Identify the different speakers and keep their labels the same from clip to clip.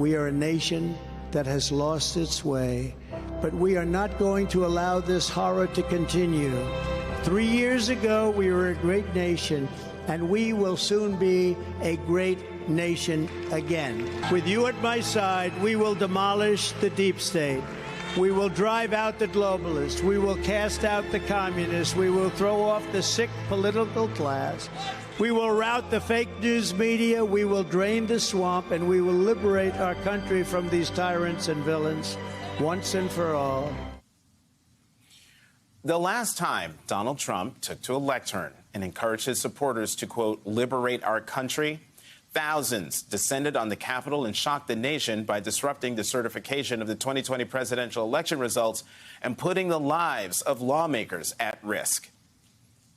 Speaker 1: We are a nation that has lost its way, but we are not going to allow this horror to continue. 3 years ago, we were a great nation, and we will soon be a great nation again. With you at my side, we will demolish the deep state. We will drive out the globalists. We will cast out the communists. We will throw off the sick political class. We will rout the fake news media. We will drain the swamp, and we will liberate our country from these tyrants and villains once and for all.
Speaker 2: The last time Donald Trump took to a lectern and encouraged his supporters to, quote, liberate our country, thousands descended on the Capitol and shocked the nation by disrupting the certification of the 2020 presidential election results and putting the lives of lawmakers at risk.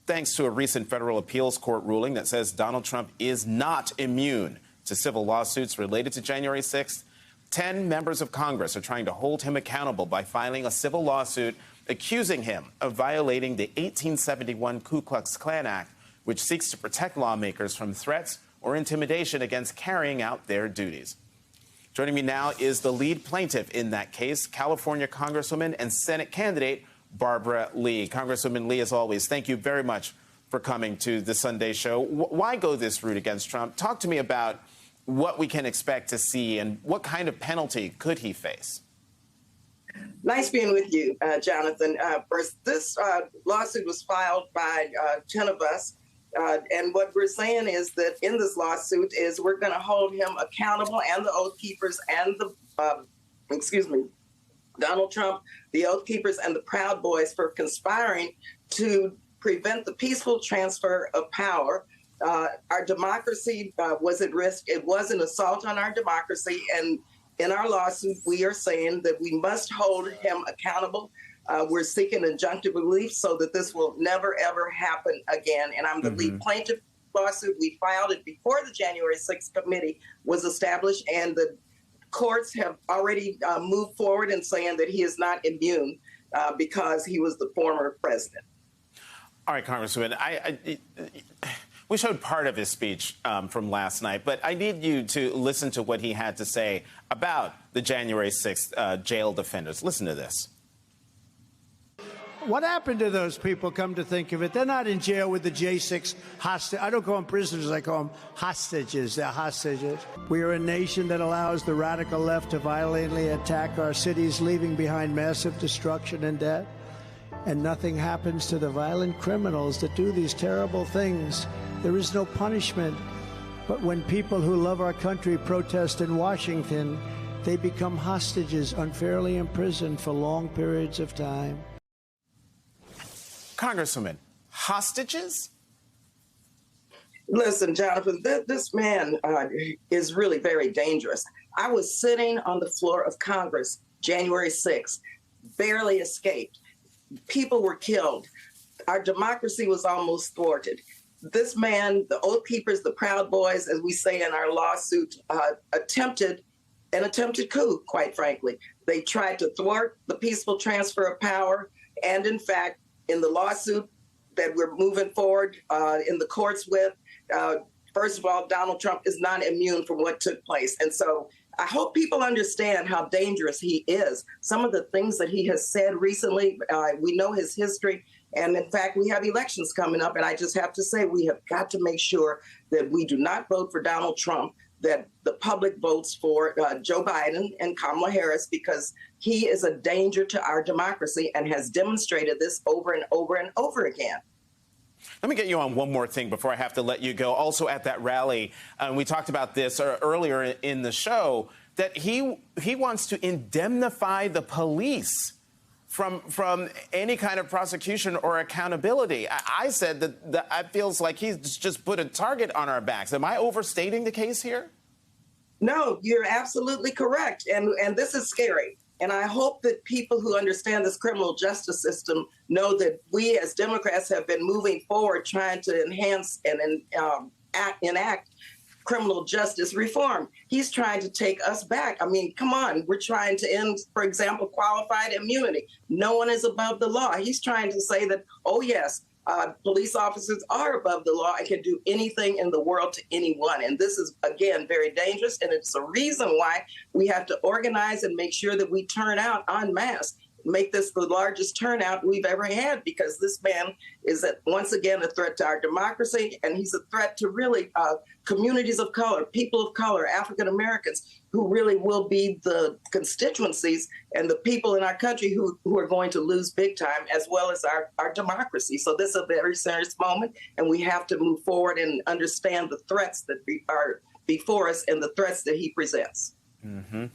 Speaker 2: Thanks to a recent federal appeals court ruling that says Donald Trump is not immune to civil lawsuits related to January 6th, 10 members of Congress are trying to hold him accountable by filing a civil lawsuit accusing him of violating the 1871 Ku Klux Klan Act, which seeks to protect lawmakers from threats or intimidation against carrying out their duties. Joining me now is the lead plaintiff in that case, California Congresswoman and Senate candidate Barbara Lee. Congresswoman Lee, as always, thank you very much for coming to the Sunday show. Why go this route against Trump? Talk to me about what we can expect to see and what kind of penalty could he face.
Speaker 3: Nice being with you, Jonathan. First, this lawsuit was filed by 10 of us. And what we're saying is that in this lawsuit is we're going to hold him accountable, and the Oath Keepers and the, Donald Trump, the Oath Keepers and the Proud Boys for conspiring to prevent the peaceful transfer of power. Our democracy was at risk. It was an assault on our democracy. And in our lawsuit, we are saying that we must hold him accountable. We're seeking injunctive relief so that this will never, ever happen again. And I'm the lead plaintiff lawsuit. We filed it before the January 6th committee was established, and the courts have already moved forward in saying that he is not immune because he was the former president.
Speaker 2: All right, Congresswoman, we showed part of his speech from last night, but I need you to listen to what he had to say about the January 6th jail defenders. Listen to this.
Speaker 1: What happened to those people, come to think of it? They're not in jail with the J6 hostage. I don't call them prisoners, I call them hostages. They're hostages. We are a nation that allows the radical left to violently attack our cities, leaving behind massive destruction and death. And nothing happens to the violent criminals that do these terrible things. There is no punishment. But when people who love our country protest in Washington, they become hostages, unfairly imprisoned for long periods of time.
Speaker 2: Congresswoman, hostages?
Speaker 3: Listen, Jonathan, this man is really very dangerous. I was sitting on the floor of Congress January 6th, barely escaped. People were killed. Our democracy was almost thwarted. This man, the Oath Keepers, the Proud Boys, as we say in our lawsuit, attempted coup, quite frankly. They tried to thwart the peaceful transfer of power, and in fact, in the lawsuit that we're moving forward in the courts with, first of all, Donald Trump is not immune from what took place. And so I hope people understand how dangerous he is. Some of the things that he has said recently, we know his history. And in fact, we have elections coming up. And I just have to say, we have got to make sure that we do not vote for Donald Trump, that the public votes for Joe Biden and Kamala Harris, because he is a danger to our democracy and has demonstrated this over and over and over again.
Speaker 2: Let me get you on one more thing before I have to let you go. Also at that rally, we talked about this earlier in the show, that he wants to indemnify the police from any kind of prosecution or accountability. I said that it feels like he's just put a target on our backs. Am I overstating the case here?
Speaker 3: No, you're absolutely correct. And this is scary. And I hope that people who understand this criminal justice system know that we as Democrats have been moving forward trying to enhance and enact criminal justice reform. He's trying to take us back. I mean, come on. We're trying to end, for example, qualified immunity. No one is above the law. He's trying to say that, oh, yes, Police officers are above the law and can do anything in the world to anyone. And this is, again, very dangerous. And it's a reason why we have to organize and make sure that we turn out en masse, make this the largest turnout we've ever had, because this man is, once again, a threat to our democracy. And he's a threat to really communities of color, people of color, African Americans, who really will be the constituencies and the people in our country who are going to lose big time, as well as our democracy. So this is a very serious moment, and we have to move forward and understand the threats that are before us and the threats that he presents.
Speaker 2: Mm-hmm.